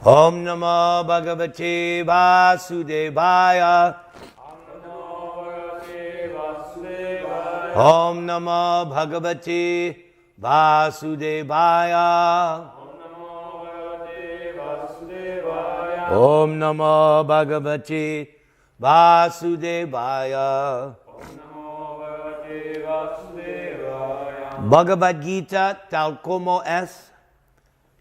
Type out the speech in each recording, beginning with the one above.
Om Namo Bhagavate Vasudevaya. Om Namo Bhagavate Vasudevaya. Om Namo Bhagavate Vasudevaya. Bhagavad-Gītá, tal como es,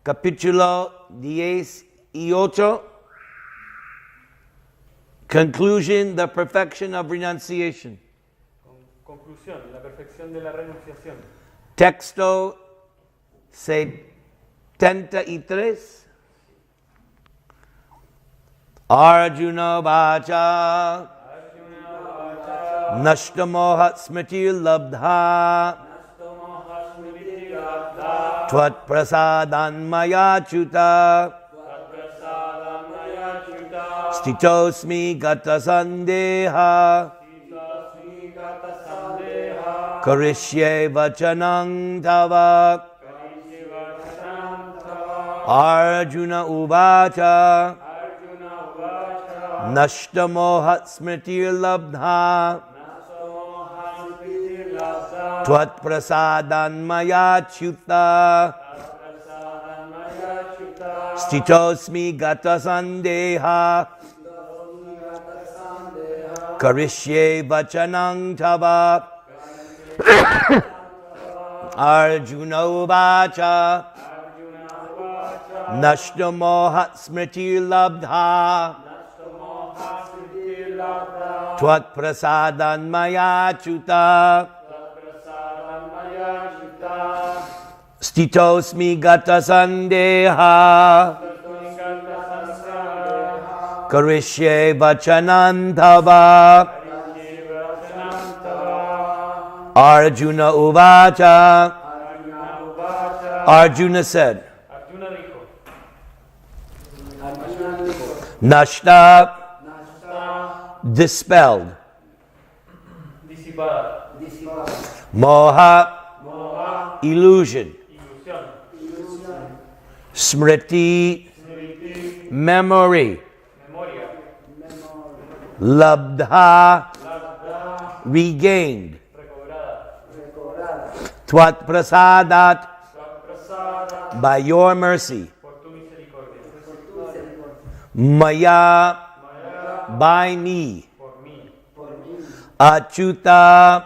capítulo 18, conclusion, the perfection of renunciation. Conclusión, la perfección de la renunciación. Texto 73. Arjuna Vacha Nashtamohat Smriti Labdha Tvat Prasadan Maya Chuta Stitosmi Gata Sandeha Karishye Vachanang Tava. Arjuna Uvacha Nashtamohat Smritir Labdha Tvat Prasadan Maya Chuta Stitosmi Gata Sandeha Karishye Vachanang Tava. Arjuna Uvacha Nashtamohat Smriti Labdha Tvat Prasadan Maya Chuta Stitosmi Gata Sandeha Karishye Vachanam Tava. Arjuna Uvacha. Arjuna said, Nashta, dispelled. Moha, illusion. Smriti, memory. Labdha, regained. Tvat prasadat, by your mercy. Maya, by me. Achyuta,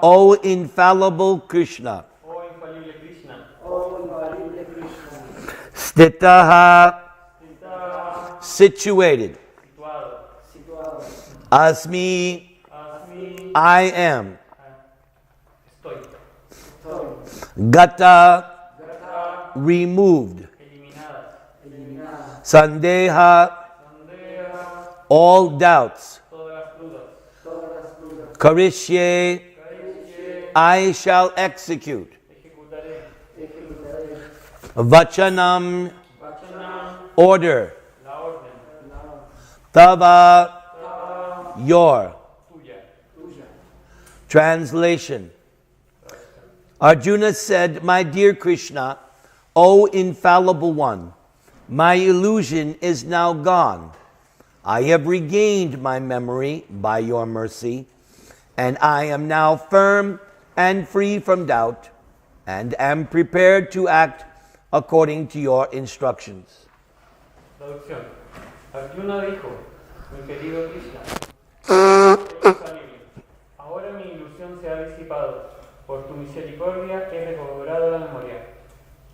O infallible Krishna. Stitaha, situated. Asmi, I am. Gata, removed. Sandeha, all doubts. Karishye, I shall execute. Vachanam, order. Tava, your. Translation. Arjuna said, my dear Krishna, O infallible one, my illusion is now gone. I have regained my memory by your mercy, and I am now firm and free from doubt, and am prepared to act according to your instructions. Traducción. Arjuna dijo, mi querido Krishna, ahora mi ilusión se ha disipado. Por tu misericordia he recobrado la memoria.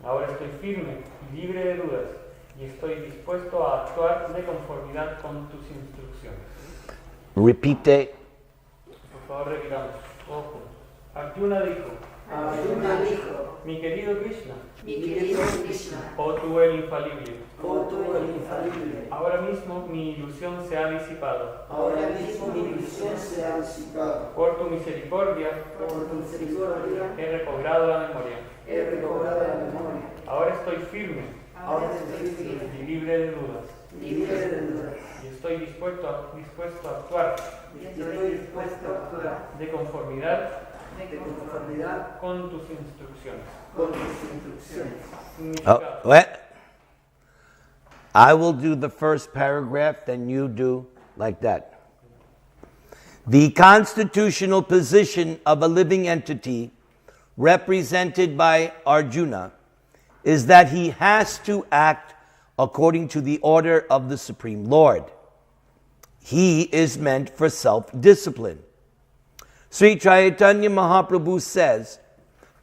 Ahora estoy firme y libre de dudas, y estoy dispuesto a actuar de conformidad con tus instrucciones. Repite. Por favor, repitamos. Ojo. Arjuna dijo, mi querido Krishna, oh tú el infalible, ahora mismo mi ilusión se ha disipado. Por tu misericordia he recobrado la memoria. Ahora estoy firme y libre de dudas. Y estoy dispuesto a actuar de conformidad de conformidad con tus instrucciones. con tus instrucciones. Significado. What? I will do the first paragraph, then you do like that. The constitutional position of a living entity, represented by Arjuna, is that he has to act according to the order of the Supreme Lord. He is meant for self-discipline. Sri Chaitanya Mahaprabhu says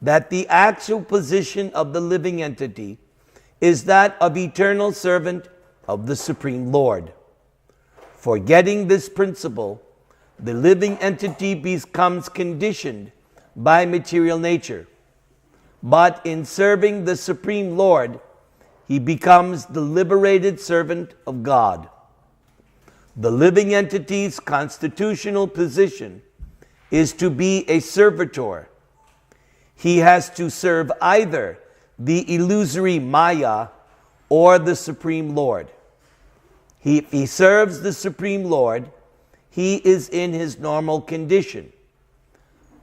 that the actual position of the living entity is that of eternal servant of the Supreme Lord. Forgetting this principle, the living entity becomes conditioned by material nature. But in serving the Supreme Lord, he becomes the liberated servant of God. The living entity's constitutional position is to be a servitor. He has to serve either the illusory Maya or the Supreme Lord. If he serves the Supreme Lord, he is in his normal condition.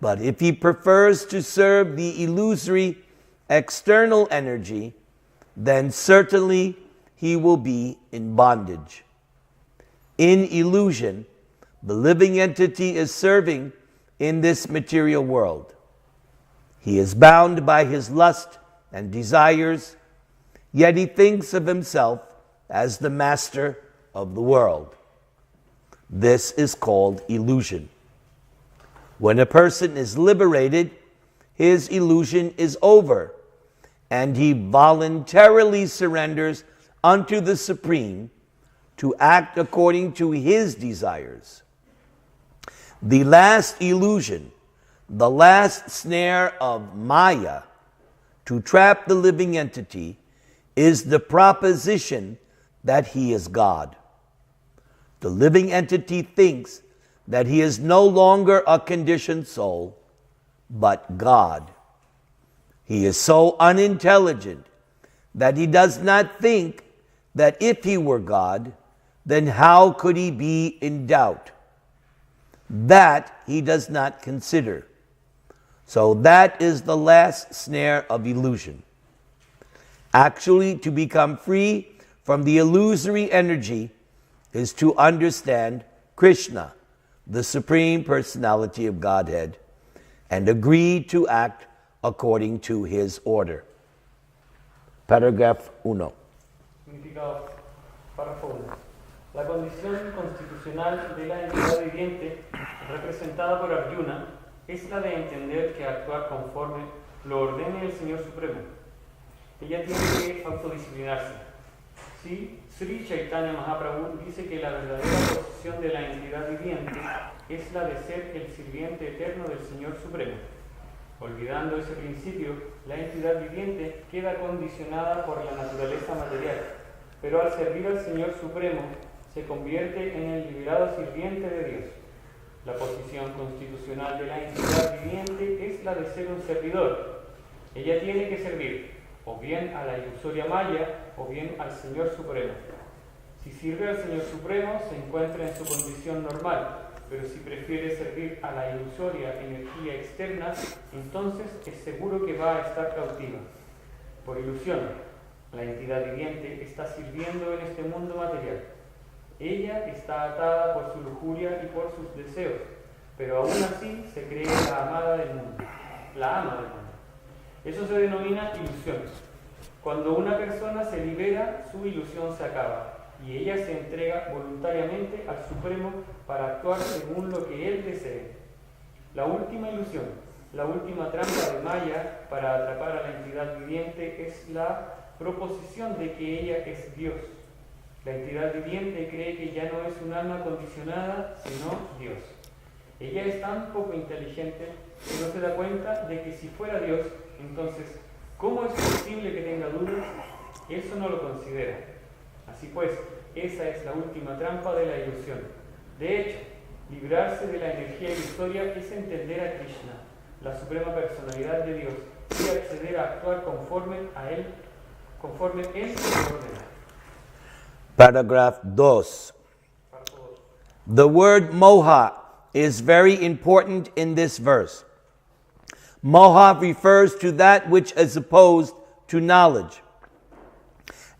But if he prefers to serve the illusory external energy, then certainly he will be in bondage. In illusion, the living entity is serving in this material world. He is bound by his lust and desires, yet he thinks of himself as the master of the world. This is called illusion. When a person is liberated, his illusion is over, and he voluntarily surrenders unto the Supreme to act according to his desires. The last illusion, the last snare of Maya to trap the living entity, is the proposition that he is God. The living entity thinks that he is no longer a conditioned soul, but God. He is so unintelligent that he does not think that if he were God, then how could he be in doubt? That he does not consider. So that is the last snare of illusion. Actually, to become free from the illusory energy is to understand Krishna, the Supreme Personality of Godhead, and agree to act according to his order. Paragraph 1. Significado. Párrafo 1. La condición constitucional de la entidad viviente, representada por Arjuna, es la de entender que actuar conforme lo ordene el Señor Supremo. Ella tiene que autodisciplinarse. Sí, Sri Chaitanya Mahaprabhu dice que la verdadera posición de la entidad viviente es la de ser el sirviente eterno del Señor Supremo. Olvidando ese principio, la entidad viviente queda condicionada por la naturaleza material, pero al servir al Señor Supremo se convierte en el liberado sirviente de Dios. La posición constitucional de la entidad viviente es la de ser un servidor. Ella tiene que servir o bien a la ilusoria Maya o bien al Señor Supremo. Si sirve al Señor Supremo, se encuentra en su condición normal, pero si prefiere servir a la ilusoria energía externa, entonces es seguro que va a estar cautiva. Por ilusión, la entidad viviente está sirviendo en este mundo material. Ella está atada por su lujuria y por sus deseos, pero aún así se cree la amada del mundo, la ama del mundo. Eso se denomina ilusión. Cuando una persona se libera, su ilusión se acaba y ella se entrega voluntariamente al Supremo para actuar según lo que él desee. La última ilusión, la última trampa de Maya para atrapar a la entidad viviente es la proposición de que ella es Dios. La entidad viviente cree que ya no es un alma condicionada, sino Dios. Ella es tan poco inteligente que no se da cuenta de que si fuera Dios, entonces, ¿cómo es posible que tenga dudas? Eso no lo considera. Así pues, esa es la última trampa de la ilusión. De hecho, librarse de la energía ilusoria es entender a Krishna, la suprema personalidad de Dios, y acceder a actuar conforme Él ordena. Paragraph 2. The word moha is very important in this verse. Moha refers to that which is opposed to knowledge.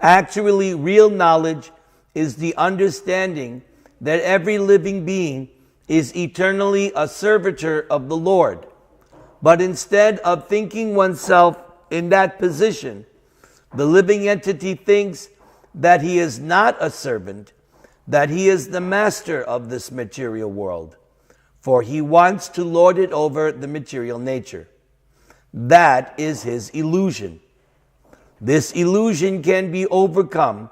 Actually, real knowledge is the understanding that every living being is eternally a servitor of the Lord. But instead of thinking oneself in that position, the living entity thinks that he is not a servant, that he is the master of this material world, for he wants to lord it over the material nature. That is his illusion. This illusion can be overcome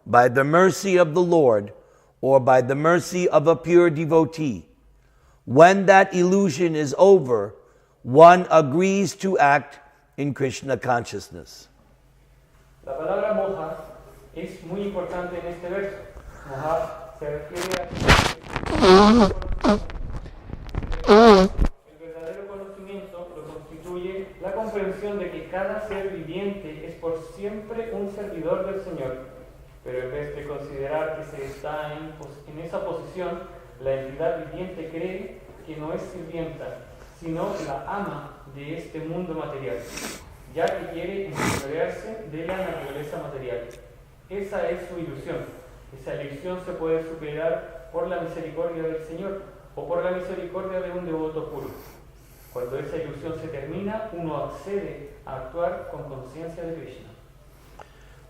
by the mercy of the Lord or by the mercy of a pure devotee. When that illusion is over, one agrees to act in Krishna consciousness. La palabra moja es muy importante en este verso. Moja se refiere a el verdadero conocimiento lo constituye la comprensión de que cada ser viviente es por siempre un servidor del Señor, pero en vez de considerar que se está en esa posición, la entidad viviente cree que no es sirvienta, sino la ama de este mundo material, ya que quiere enseñorearse de la naturaleza material. Esa es su ilusión. Esa ilusión se puede superar por la misericordia del Señor o por la misericordia de un devoto puro. Cuando esa ilusión se termina, uno accede a actuar con conciencia de Krishna.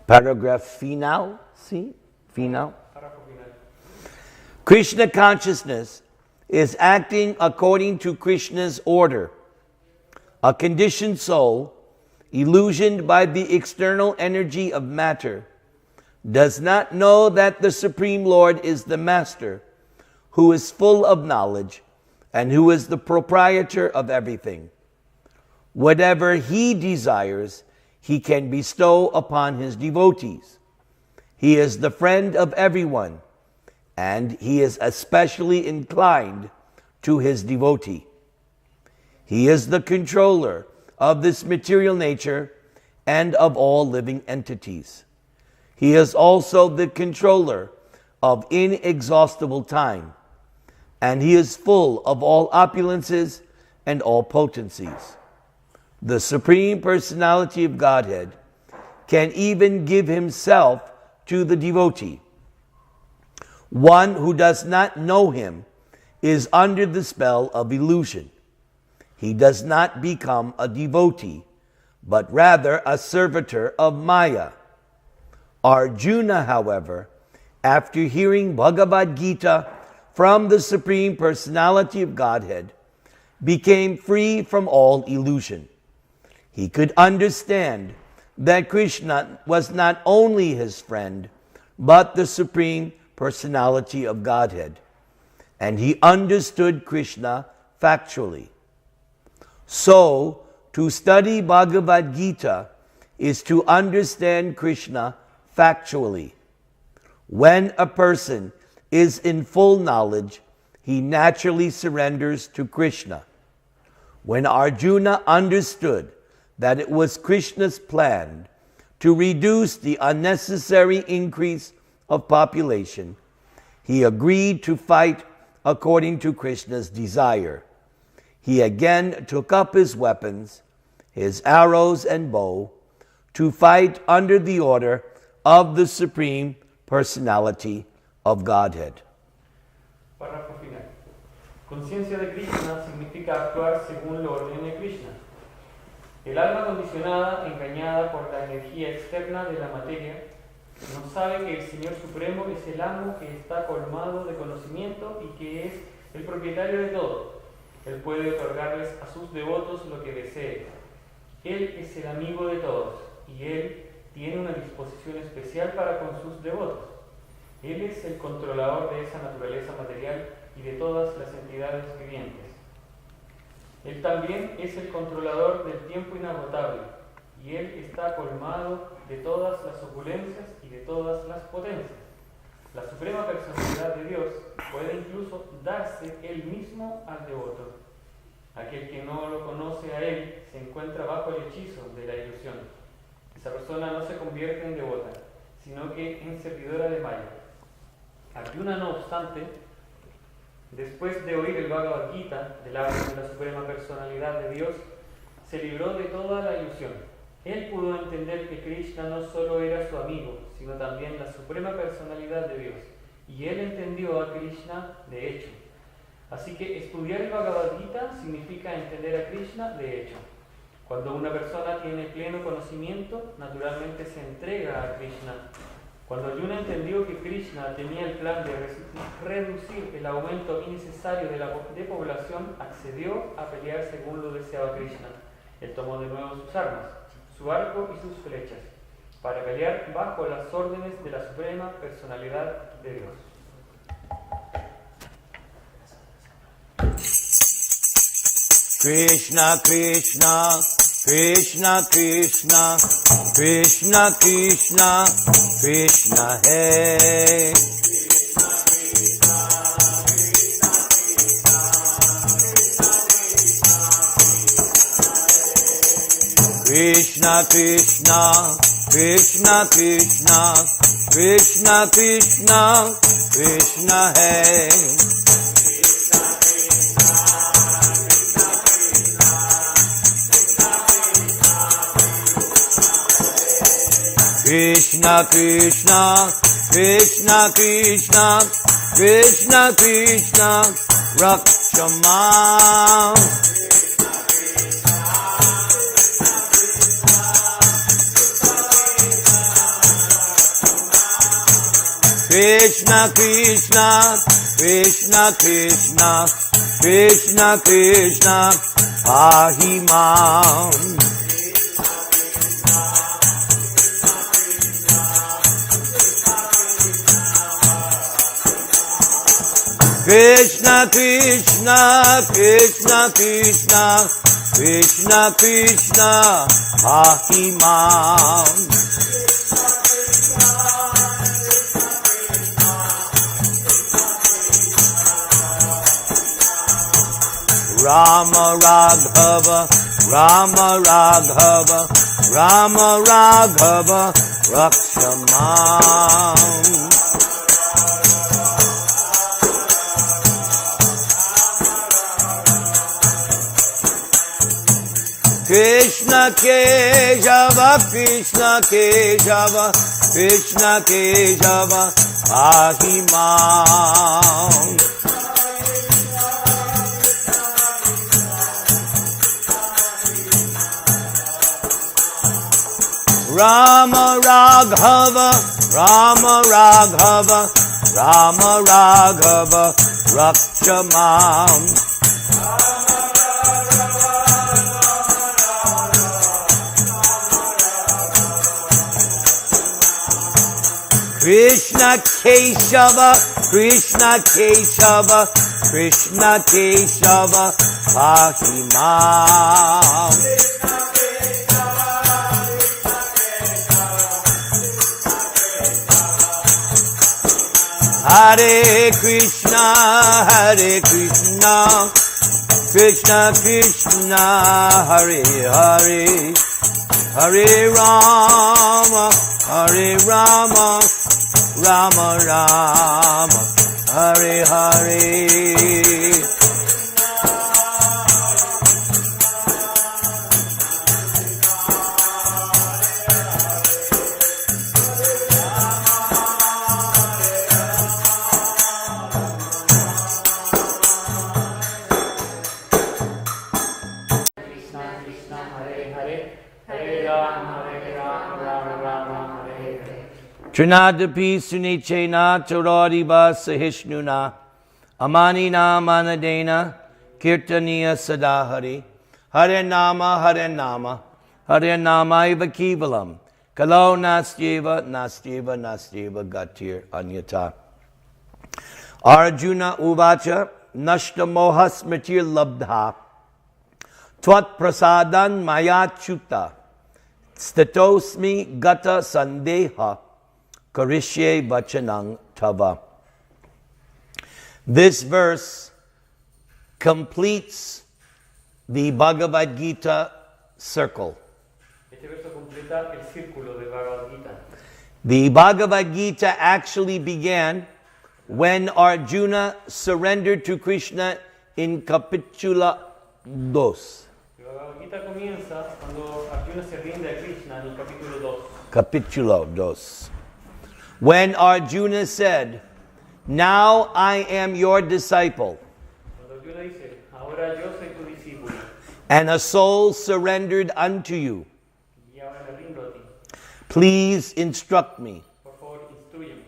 Paragraph final, see? Final. Párrafo final. Krishna consciousness is acting according to Krishna's order. A conditioned soul, illusioned by the external energy of matter, does not know that the Supreme Lord is the Master, who is full of knowledge and who is the proprietor of everything. Whatever he desires, he can bestow upon his devotees. He is the friend of everyone, and he is especially inclined to his devotee. He is the controller of this material nature and of all living entities. He is also the controller of inexhaustible time, and he is full of all opulences and all potencies. The Supreme Personality of Godhead can even give himself to the devotee. One who does not know him is under the spell of illusion. He does not become a devotee, but rather a servitor of Maya. Arjuna, however, after hearing Bhagavad-Gītā from the Supreme Personality of Godhead, became free from all illusion. He could understand that Krishna was not only his friend, but the Supreme Personality of Godhead, and he understood Krishna factually. So, to study Bhagavad-Gītā is to understand Krishna factually. When a person is in full knowledge, he naturally surrenders to Krishna. When Arjuna understood that it was Krishna's plan to reduce the unnecessary increase of population, he agreed to fight according to Krishna's desire. He again took up his weapons, his arrows and bow, to fight under the order of the Supreme Personality of Godhead. Párrafo final. Conciencia de Krishna significa actuar según lo orden de Krishna. El alma condicionada, engañada por la energía externa de la materia, no sabe que el Señor Supremo es el amo que está colmado de conocimiento y que es el propietario de todo. Él puede otorgarles a sus devotos lo que desee. Él es el amigo de todos y Él tiene una disposición especial para con sus devotos. Él es el controlador de esa naturaleza material y de todas las entidades vivientes. Él también es el controlador del tiempo inagotable y Él está colmado de todas las opulencias y de todas las potencias. La suprema personalidad de Dios puede incluso darse Él mismo al devoto. Aquel que no lo conoce a Él se encuentra bajo el hechizo de la ilusión. Esa persona no se convierte en devota, sino que en servidora de Maya. Arjuna, no obstante, después de oír el Bhagavad-Gītā del habla de la Suprema Personalidad de Dios, se libró de toda la ilusión. Él pudo entender que Krishna no solo era su amigo, sino también la suprema personalidad de Dios. Y él entendió a Krishna de hecho. Así que estudiar el Bhagavad-Gītā significa entender a Krishna de hecho. Cuando una persona tiene pleno conocimiento, naturalmente se entrega a Krishna. Cuando Arjuna entendió que Krishna tenía el plan de reducir el aumento innecesario de población, accedió a pelear según lo deseaba Krishna. Él tomó de nuevo sus armas, su arco y sus flechas, para pelear bajo las órdenes de la suprema personalidad de Dios. Krishna, Krishna, Krishna, Krishna, Krishna, Krishna, Krishna, Hey. Krishna, Krishna, Krishna, Krishna, Krishna, Krishna, Krishna, Hey. Krishna, Krishna, Krishna, Krishna, Krishna, Krishna, Rakshama. Krishna, Krishna, Krishna, Krishna, Krishna, Krishna, Pahimam. Krishna, Krishna, Krishna, Krishna, Krishna, Krishna, Pahimam. Rama Raghava, Rama Raghava, Rama Raghava, Rakshamam. Krishna Keshava, Krishna Keshava, Krishna Keshava, Pahimam. Rama Raghava, Rama Raghava, Rama Raghava, Rakshamam. Krishna Keshava, Krishna Keshava, Krishna Keshava, Pahimam. Hare Krishna, Hare Krishna, Krishna Krishna, Hare Hare, Hare Rama, Hare Rama, Rama Rama, Hare Hare. Trinadapi Sunichena Chauradiva Sahishnuna Amanina Manadena Kirtaniya Sadahari Hare Nama Hare Nama Hare Nama Iva Kivalam Kalau Nastyeva Nastyeva Nastyeva Gatir Anyata. Arjuna Uvacha Nashta Moha Smritir Labdha Twat Prasadan Mayachuta Statosmi Gata Sandeha Karishye Vachanang Tava. This verse completes the Bhagavad-Gītā circle. Este verso completa el círculo del Bhagavad-Gītā. The Bhagavad-Gītā actually began when Arjuna surrendered to Krishna in Capitula 2. El Bhagavad-Gītā comienza cuando Arjuna se rinde a Krishna en el capítulo 2. Capítulo 2. When Arjuna said, "Now I am your disciple," Cuando Arjuna dice, ahora yo soy tu discípulo and a soul surrendered unto you, y ahora me rindo a ti. please instruct me, Por favor, instrúyeme,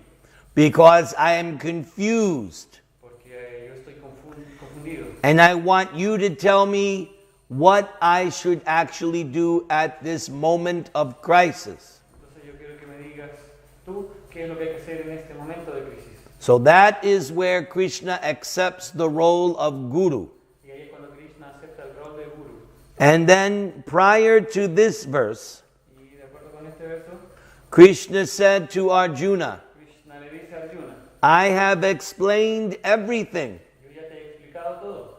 because I am confused, porque yo estoy confundido. and I want you to tell me what I should actually do at this moment of crisis. Entonces yo quiero que me digas tú qué es lo que hay que hacer en este momento de crisis. So that is where Krishna accepts the role of guru. Y ahí es cuando Krishna acepta el rol de guru. And then prior to this verse, Y de acuerdo con este verso, Krishna said to Arjuna, Krishna le dice a Arjuna, I have explained everything. yo ya te he explicado todo.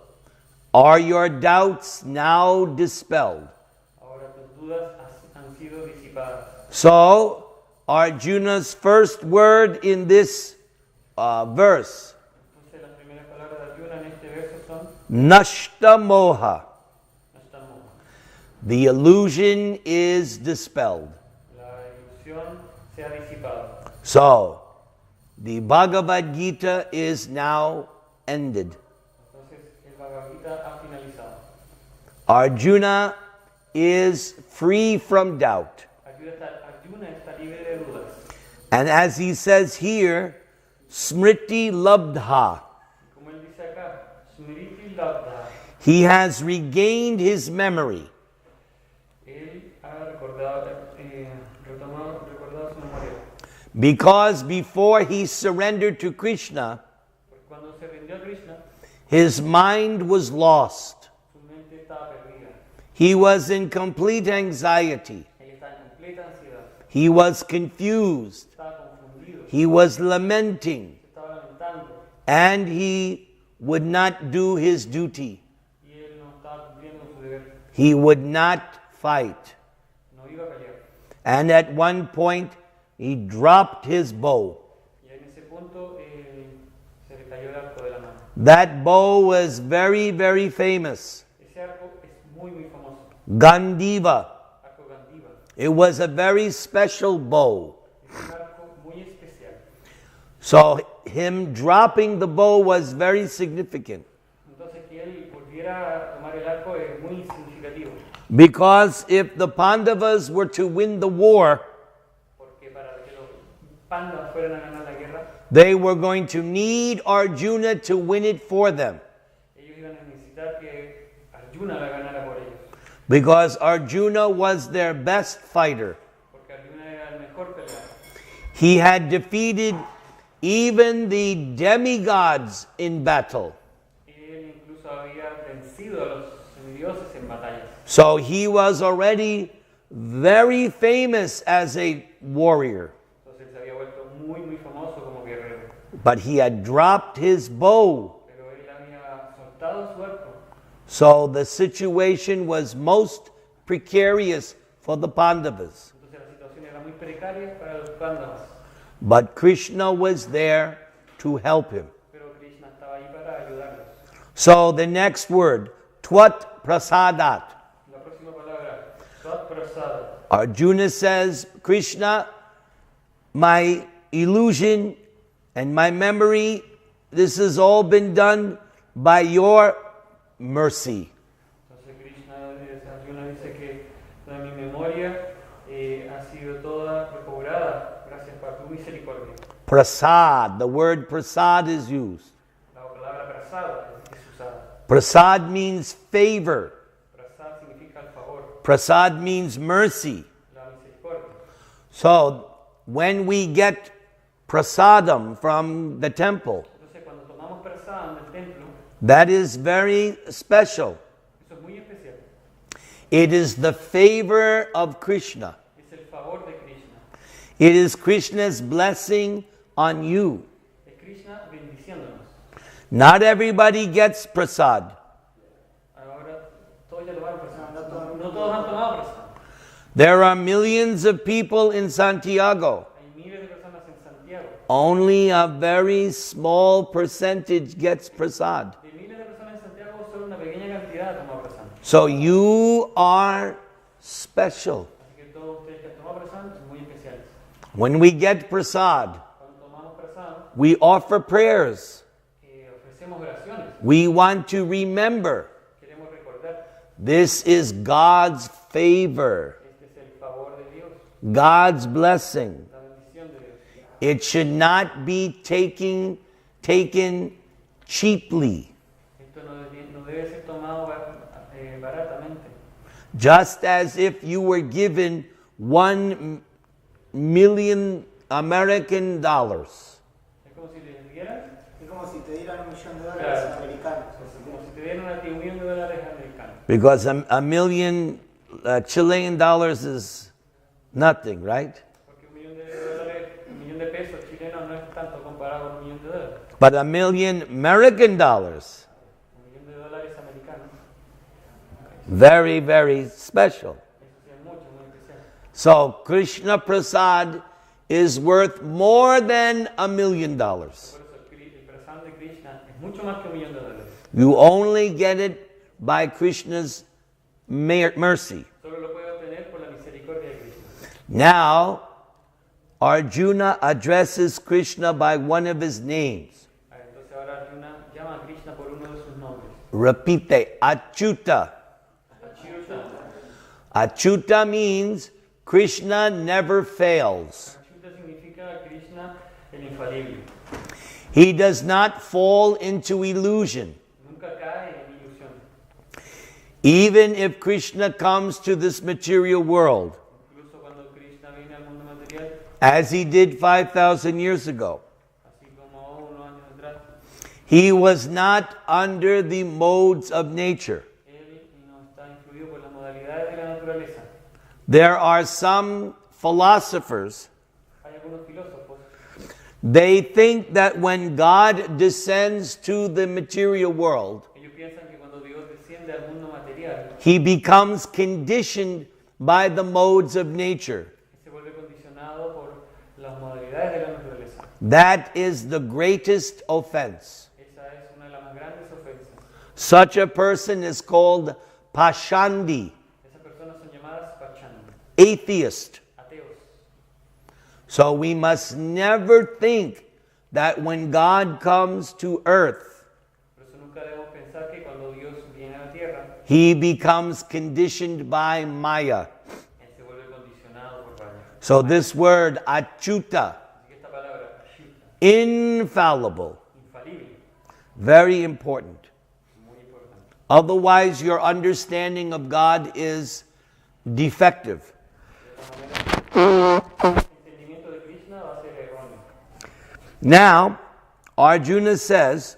Are your doubts now dispelled? Ahora tus dudas han sido disipadas. So, Arjuna's first word in this verse, Entonces las primeras palabras de Arjuna en este verso son Nashta Moha. no estamos. The illusion is dispelled. La ilusión se ha disipado. So, the Bhagavad-Gītā is now ended. Entonces el Bhagavad-Gītā ha finalizado. Arjuna is free from doubt. Arjuna está libre de dudas. And as he says here, Smriti Labdha, Como él dice acá, Smriti Labdha. he has regained his memory. Él ha recordado su memoria. Because before he surrendered to Krishna, Porque cuando se rindió a Krishna, his mind was lost. su mente estaba perdida. He was in complete anxiety. Él estaba en completa ansiedad. He was confused. Estaba confundido. He was lamenting. Se estaba lamentando. And he would not do his duty. Y él no estaba cumpliendo su deber. He would not fight. No iba a pelear. And at one point, he dropped his bow. Y en ese punto se le cayó el arco de la mano. That bow was very, very famous. Ese arco es muy, muy famoso. Gandiva. Arco Gandiva. It was a very special bow. Es un arco muy especial. So him dropping the bow was very significant. Entonces que él volviera a tomar el arco es muy significativo. Because if the Pandavas were to win the war, Porque para que los pandas fueran a ganar la guerra, they were going to need Arjuna to win it for them. ellos iban a necesitar que Arjuna la ganara por ellos. Because Arjuna was their best fighter. Porque Arjuna era el mejor peleador. He had defeated even the demigods in battle. Él incluso había vencido a los semidioses en batallas. So he was already very famous as a warrior. Entonces se había vuelto muy, muy famoso como guerrero. But he had dropped his bow. Pero él había soltado su arco. So the situation was most precarious for the Pandavas. Entonces la situación era muy precaria para los pándavas. But Krishna was there to help him. Pero Krishna estaba ahí para ayudarlos. So the next word, Twat Prasadat. La próxima palabra, Svat Prasada. Arjuna says, Krishna, my illusion and my memory, this has all been done by your mercy. Entonces Arjuna dice que toda mi memoria ha sido toda recobrada gracias por tu misericordia. Prasad, the word prasad is used. La palabra prasada es usada. Prasad means favor. Prasad significa el favor, Prasad means mercy. la misericordia. So when we get prasadam from the temple, Entonces cuando tomamos prasada en el templo, that is very special. eso es muy especial. It is the favor of Krishna. Es el favor de Krishna. It is Krishna's blessing on you. Es Krishna bendiciéndonos. Not everybody gets prasad. Ahora todos ya lo van a prasada. No todos han tomado prasada. There are millions of people in Santiago. Hay miles de personas en Santiago. Only a very small percentage gets prasad. De miles de personas en Santiago, solo una pequeña cantidad cantidad ha tomado prasad. So you are special. Así que todos ustedes que han tomado prasad son muy especiales. When we get prasad, Cuando tomamos prasad, we offer prayers. ofrecemos oraciones. We want to remember Queremos recordar, this is God's favor, este es el favor de Dios, God's blessing. la bendición de Dios. It should not be taken cheaply. Esto no debe ser tomado baratamente. Just as if you were given $1 million American dollars. Es como si te dieran, Es como si te dieran $1.000.000 Claro. americanos. como si te dieran a ti $1 millón americanos. Because a million Chilean dollars is nothing, right? Porque $1 millón de pesos chilenos no es tanto comparado con $1 millón. But $1 million American dollars, $1 millón americanos. very, very special. Eso sí es mucho, muy especial. So Krishna Prasad is worth more than $1 million. Por eso el prasad de Krishna es mucho más que $1 millón. You only get it by Krishna's mercy. Solo lo puede obtener por la misericordia de Krishna. Now, Arjuna addresses Krishna by one of his names. Entonces ahora Arjuna llama a Krishna por uno de sus nombres. Repite, Achyuta. Achyuta. Achyuta means Krishna never fails. Achyuta significa Krishna el infalible. He does not fall into illusion. Nunca cae en ilusión. Even if Krishna comes to this material world, Incluso cuando Krishna viene al mundo material, as he did 5,000 years ago, así como unos años atrás, he was not under the modes of nature. él no está influido por las modalidades de la naturaleza. There are some philosophers, Hay algunos filósofos they think that when God descends to the material world, ellos piensan que cuando Dios desciende al mundo material, he becomes conditioned by the modes of nature. se vuelve condicionado por las modalidades de la naturaleza. That is the greatest offense. Esa es una de las más grandes ofensas. Such a person is called Pashandi, Esas personas son llamadas pachán, atheist. ateos. So we must never think that when God comes to earth, Por eso nunca debemos pensar que cuando Dios viene a la tierra, he becomes conditioned by Maya. él se vuelve condicionado por Maya. So this word, Achyuta, Así que esta palabra, achyuta, infallible, infalible, very important. muy importante. Otherwise, your understanding of God is defective. De esta manera, el entendimiento de Krishna va a ser erróneo. Now, Arjuna says,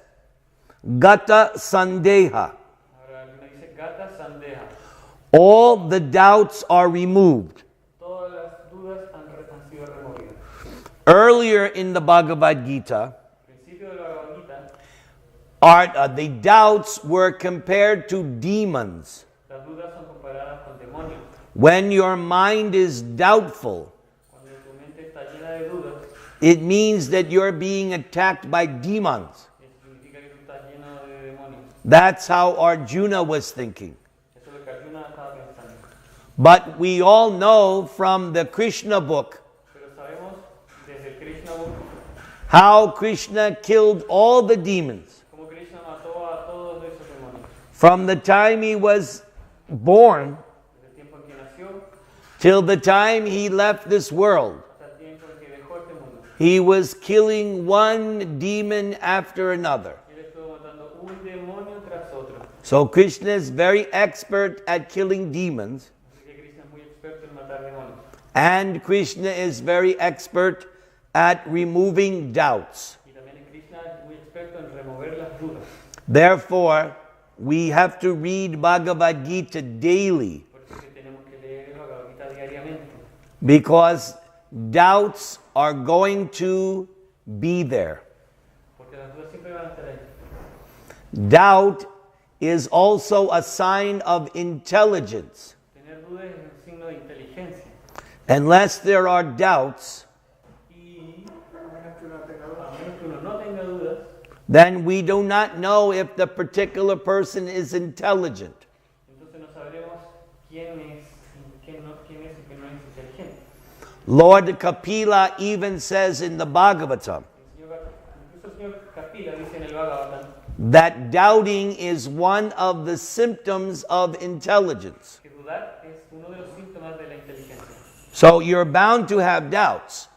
Gata Sandeha. Ahora Arjuna dice, Gata Sandeha. All the doubts are removed. Todas las dudas han sido removidas. Earlier in the Bhagavad-Gītā, Al principio de la Bhagavad-Gītā, the doubts were compared to demons. las dudas son comparadas con demonios. When your mind is doubtful, Cuando tu mente está llena de dudas, it means that you're being attacked by demons. eso significa que tú estás lleno de demonios. That's how Arjuna was thinking. Eso es lo que Arjuna estaba pensando. But we all know from the Krishna book Pero sabemos desde el Krishna book how Krishna killed all the demons. cómo Krishna mató a todos esos demonios. From the time he was born Desde el tiempo en que nació till the time he left this world, hasta el tiempo en que dejó este mundo. he was killing one demon after another. Él estuvo matando un demonio tras otro. So Krishna is very expert at killing demons, Así que Krishna es muy experto en matar demonios. and Krishna is very expert at removing doubts. Y también Krishna es muy experto en remover las dudas. Therefore, we have to read Bhagavad-Gītā daily, Por eso es que tenemos que leer el Bhagavad-Gītā diariamente. because doubts are going to be there. Porque las dudas siempre van a estar ahí. Doubt is also a sign of intelligence. Tener dudas es un signo de inteligencia. Unless there are doubts, Y a menos que uno no tenga dudas, then we do not know if the particular person is intelligent. entonces no sabremos quién es y quién es y quién no es inteligente. Lord Kapila even says in the Bhagavatam Incluso el señor Kapila dice en el Bhagavatam that doubting is one of the symptoms of intelligence. que dudar es uno de los síntomas de la inteligencia. So you're bound to have doubts,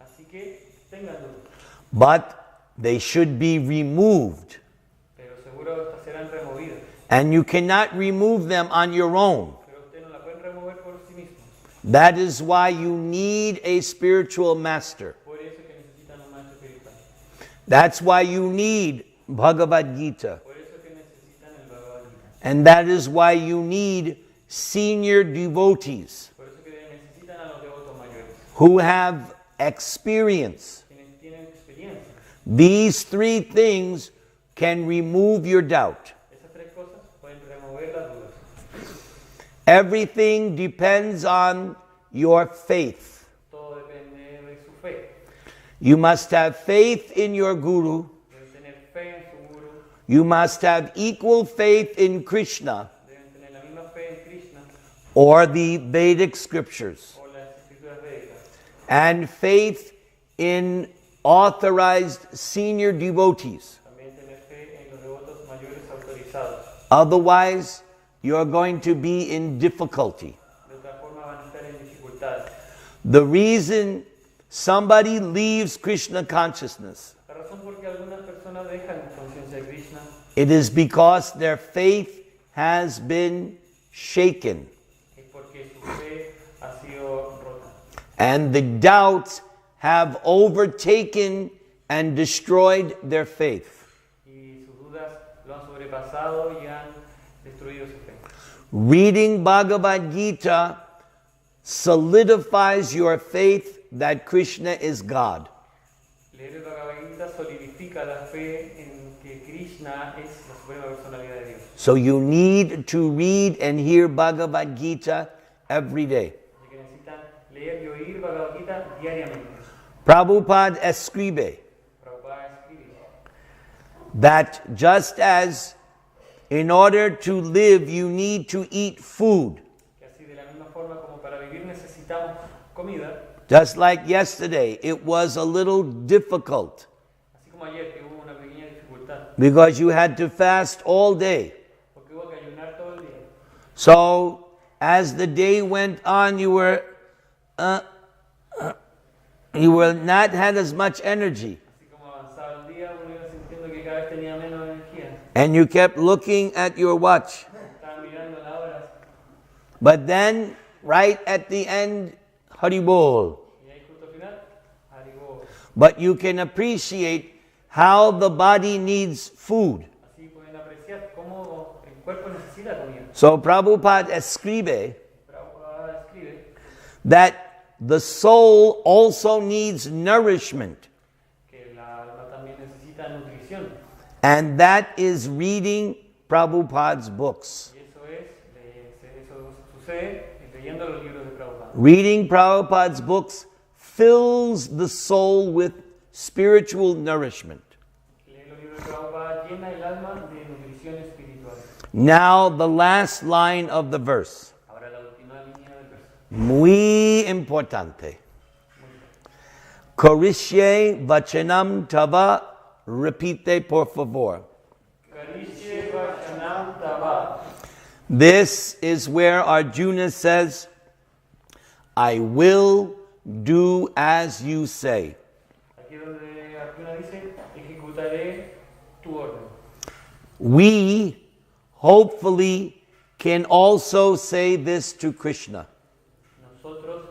Así que tengan dudas, but they should be removed. pero seguro estas serán removidas. And you cannot remove them on your own. Pero ustedes no la pueden remover por sí mismos. That is why you need a spiritual master. Por eso que necesitan un maestro espiritual. That's why you need Bhagavad-Gītā. Por eso que necesitan el Bhagavad-Gītā. And that is why you need senior devotees Por eso que necesitan a los devotos mayores, who have experience. quienes tienen experiencia. These three things can remove your doubt. Esas tres cosas pueden remover las dudas. Everything depends on your faith. Todo depende de su fe. You must have faith in your guru. Deben tener fe en su guru, You must have equal faith in Krishna deben tener la misma fe en Krishna or the Vedic scriptures, o las escrituras védicas. and faith in authorized senior devotees. También tener fe en los devotos mayores autorizados. Otherwise, you're going to be in difficulty. De otra forma van a estar en dificultades. The reason somebody leaves Krishna consciousness, La razón por que algunas personas dejan la conciencia de Krishna it is because their faith has been shaken es porque su fe ha sido rota. and the doubts have overtaken and destroyed their faith. Y sus dudas lo han sobrepasado y han destruido su fe. Reading Bhagavad-Gītā solidifies your faith that Krishna is God. Leer el Bhagavad-Gītā solidifica la fe en que Krishna es la suprema personalidad de Dios. So you need to read and hear Bhagavad-Gītā every day. Así que necesitan leer y oír Bhagavad-Gītā diariamente. Prabhupada escribe Prabhupada escribe that just as in order to live you need to eat food, que así de la misma forma como para vivir necesitamos comida, just like yesterday it was a little difficult así como ayer que hubo una pequeña dificultad, because you had to fast all day. porque hubo que ayunar todo el día. So as the day went on, you were not had as much energy, Así como avanzaba el día, uno iba sintiendo que cada vez tenía menos energía. and you kept looking at your watch. Estaba mirando las horas But then, right at the end, Haribol. y ahí justo al final, Haribol. But you can appreciate how the body needs food. Así pueden apreciar cómo el cuerpo necesita comida. So Prabhupada escribe Prabhupada escribe that the soul also needs nourishment, que la alma también necesita nutrición. and that is reading Prabhupada's books. Y eso sucede leyendo los libros de Prabhupada. Reading Prabhupada's books fills the soul with spiritual nourishment. Leer los libros de Prabhupada llena el alma de nutrición espiritual. Now, the last line of the verse, Ahora la última línea del verso. muy importante. Korishye vachanam tava, repite por favor. Karishye vachanam tava. This is where Arjuna says, I will do as you say. Aquí es donde Arjuna dice, ejecutaré tu orden. We hopefully can also say this to Krishna. Nosotros,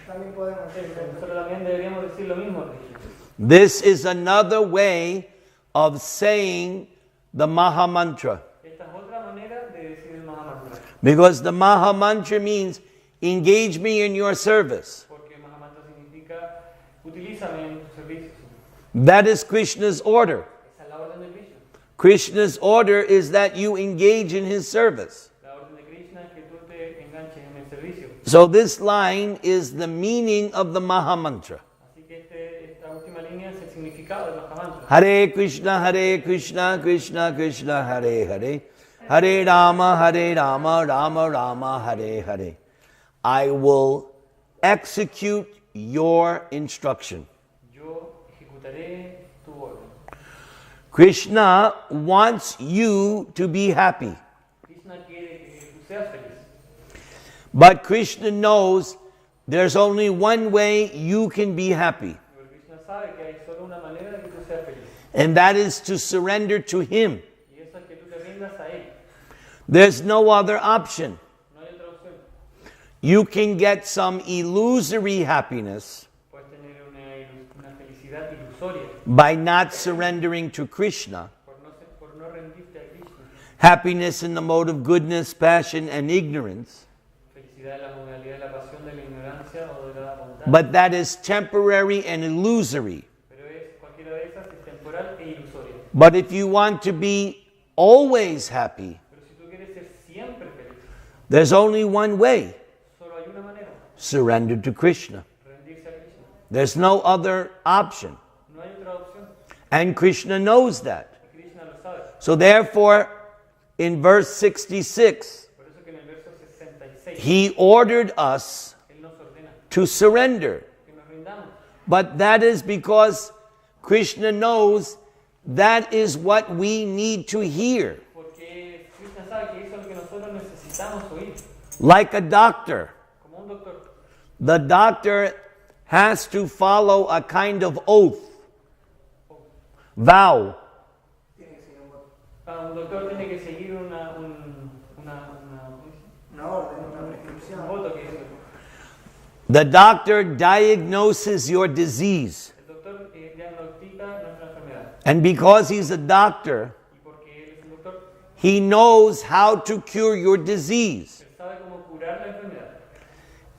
También podemos decir, nosotros también deberíamos decir lo mismo. This is another way of saying the Maha Mantra. Esta es otra manera de decir el Mahamantra. Because the Maha Mantra means engage me in your service. Porque Mahamantra significa utilízame en tu servicio. That is Krishna's order. Esa es la orden de Krishna. Krishna's order is that you engage in his service. La orden de Krishna es que tú te enganches en el servicio. So this line is the meaning of the Maha Mantra. Así que esta última línea es el significado del Mahamantra. Hare Krishna, Krishna Krishna, Hare Hare. Hare Rama, Rama Rama, Hare Hare. I will execute your instruction. Yo ejecutaré tu orden. Krishna wants you to be happy. Krishna quiere que tú seas feliz. But Krishna knows there's only one way you can be happy. Pero Krishna sabe que hay solo una manera de que tú seas feliz. And that is to surrender to Him. Y eso es que tú te rindas a Él. There's no other option. No hay otra opción. You can get some illusory happiness Puedes tener una felicidad ilusoria by not surrendering to Krishna. por no rendirte a Krishna. Happiness in the mode of goodness, passion, and ignorance. Felicidad de la modalidad de la pasión, de la ignorancia o de la bondad. But that is temporary and illusory. Pero cualquiera de esas es temporal e ilusoria. But if you want to be always happy, Pero si tú quieres ser siempre feliz, there's only one way. solo hay una manera: Surrender to Krishna. rendirse a Krishna. There's no other option. No hay otra opción. And Krishna knows that. Y Krishna lo sabe. So therefore, in verse 66, Por eso que en el verso 66 He ordered us Él nos ordena to surrender. que nos rindamos. But that is because Krishna knows that is what we need to hear. Porque Krishna sabe que eso es lo que nosotros necesitamos oír. Like a doctor. Como un doctor. The doctor has to follow a kind of oath, vow. Un doctor tiene que seguir ¿cómo dice? Una orden, una prescripción. Un voto que dice. The doctor diagnoses your disease. El doctor diagnostica nuestra enfermedad. And because he's a doctor, Y porque él es un doctor, he knows how to cure your disease. él sabe cómo curar la enfermedad.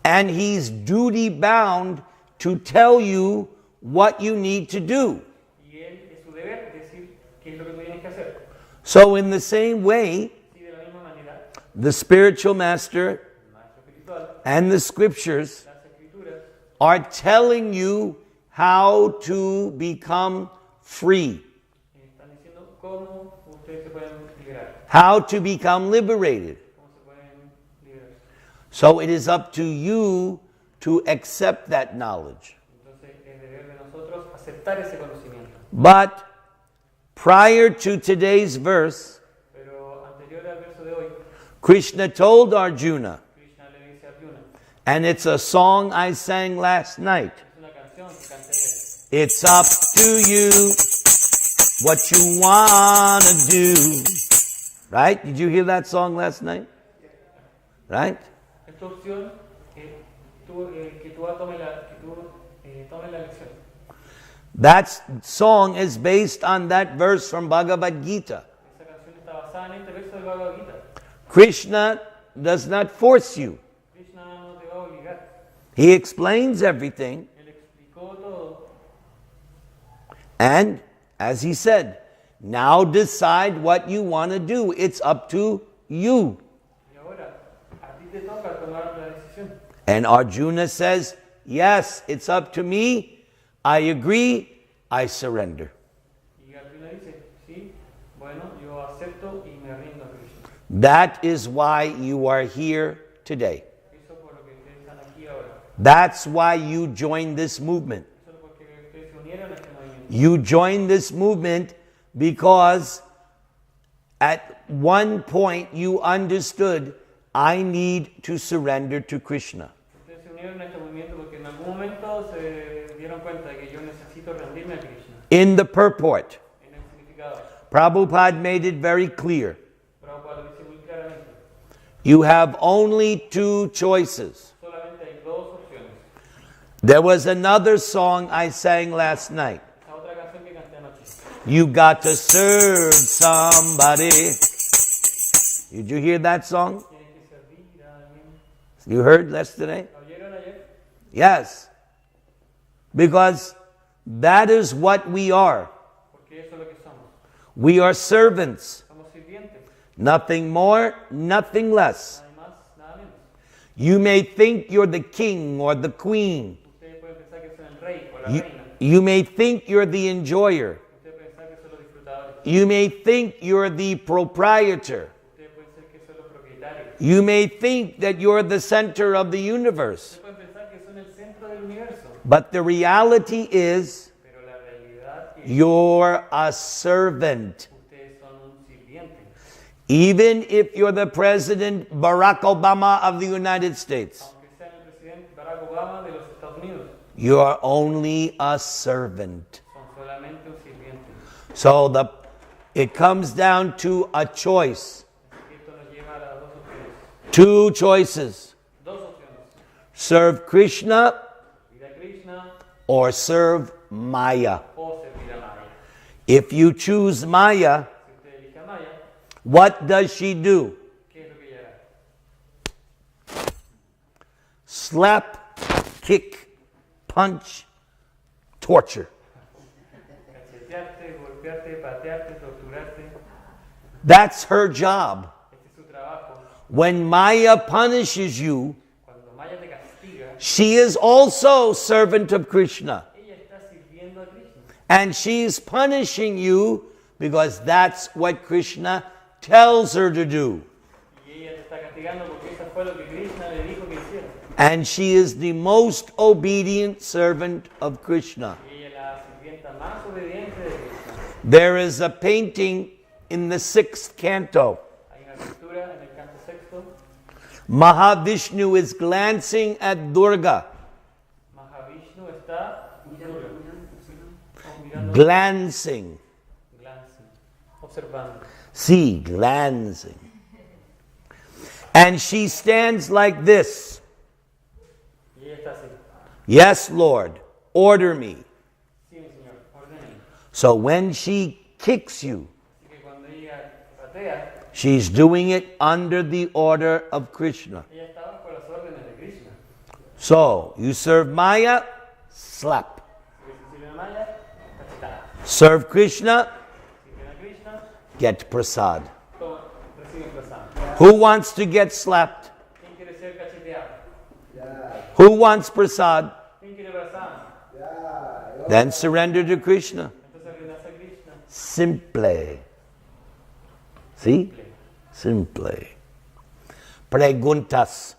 And he's duty bound to tell you what you need to do. Y él es su deber decir qué es lo que tú tienes que hacer. So in the same way, Sí, de la misma manera, the spiritual master el maestro espiritual, and the scriptures las escrituras, are telling you how to become free, están diciendo cómo ustedes se pueden liberar, how to become liberated. cómo se pueden liberar. So it is up to you to accept that knowledge. Entonces es deber de nosotros aceptar ese conocimiento. But prior to today's verse, Pero anterior al verso de hoy, Krishna told Arjuna, Krishna le dice a Arjuna, and it's a song I sang last night, es una canción que canté ayer. it's up to you what you want to do. Right? Did you hear that song last night? Right? Es tu opción que tú tomes la lección. That song is based on that verse from Bhagavad-Gītā. Esa canción está basada en este verso del Bhagavad-Gītā. Krishna does not force you. Krishna no te va a obligar. He explains everything, Él explicó todo. and as he said, now decide what you want to do. It's up to you. Y ahora, a ti te toca tomar la decisión. And Arjuna says, yes, it's up to me. I agree. I surrender. Y Arjuna dice, sí, bueno, yo acepto y me rindo a Krishna. That is why you are here today. Eso por lo que ustedes están aquí ahora. That's why you joined this movement. Eso es porque ustedes se unieron a este movimiento. You joined this movement because at one point you understood, I need to surrender to Krishna. Ustedes se unieron a este movimiento porque en algún momento se dieron cuenta de que yo necesito rendirme a Krishna. In the purport, En el significado, Prabhupada made it very clear. Prabhupada lo dice muy claramente. You have only two choices. Solamente hay dos opciones. There was another song I sang last night. Esa otra canción que canté anoche. You got to serve somebody. Did you hear that song? Tienes que servir a alguien. You heard yesterday? ¿Lo oyeron ayer? Yes. Because that is what we are. Porque eso es lo que somos. We are servants. Somos sirvientes. Nothing more, nothing less. Nada más, nada menos. You may think you're the king or the queen. Ustedes pueden pensar que son el rey o la You, reina. you may think you're the enjoyer. Ustedes pueden You may think you're the proprietor. Ustedes pueden ser que son los propietarios. You may think that you're the center of the universe. Ustedes pueden pensar que son el centro del universo. But the reality is, Pero la realidad es you're a servant. ustedes son un sirviente. Even if you're the President Barack Obama of the United States, Aunque sean el presidente Barack Obama de los Estados Unidos, you're only a servant. son solamente un sirviente. So it comes down to a choice. Así que esto nos lleva a las dos opciones. Two choices. Dos opciones. Serve Krishna Ir a Krishna or serve Maya. o servir a Maya. If you choose Maya, Si usted elige a Maya, what does she do? ¿qué es lo que ella hará? Slap, kick, punch, torture. Cachetearte, golpearte, patearte, torturarte. That's her job. Este es su trabajo. When Maya punishes you, Cuando Maya te castiga, she is also servant of Krishna. ella está sirviendo a Krishna. And she's punishing you because that's what Krishna tells her to do. Y ella te está castigando porque eso fue lo que Krishna le dijo que hiciera. And she is the most obedient servant of Krishna. Y ella es la sirvienta más obediente de Krishna. There is a painting in the 6th canto. Hay una pintura en el canto sexto. Mahavishnu is glancing at Durga. Mahavishnu está mirando, Glancing. glancing, observando. See, glancing. And she stands like this. Y ella está así. Yes, Lord, order me. Sí, mi señor, ordene. So when she kicks you, Así que cuando ella patea, she's doing it under the order of Krishna. ella está bajo las órdenes de Krishna. So, you serve Maya, slap. Si sirve a Maya, cachetada. Serve Krishna, Si sirve a Krishna, get prasad. toma, reciben prasad. Who wants to get slapped? ¿Quién quiere ser cacheteado? Who wants prasad? ¿Quién quiere prasad? Then surrender to Krishna. Entonces rindas a Krishna. Simple. See? Simple. Preguntas.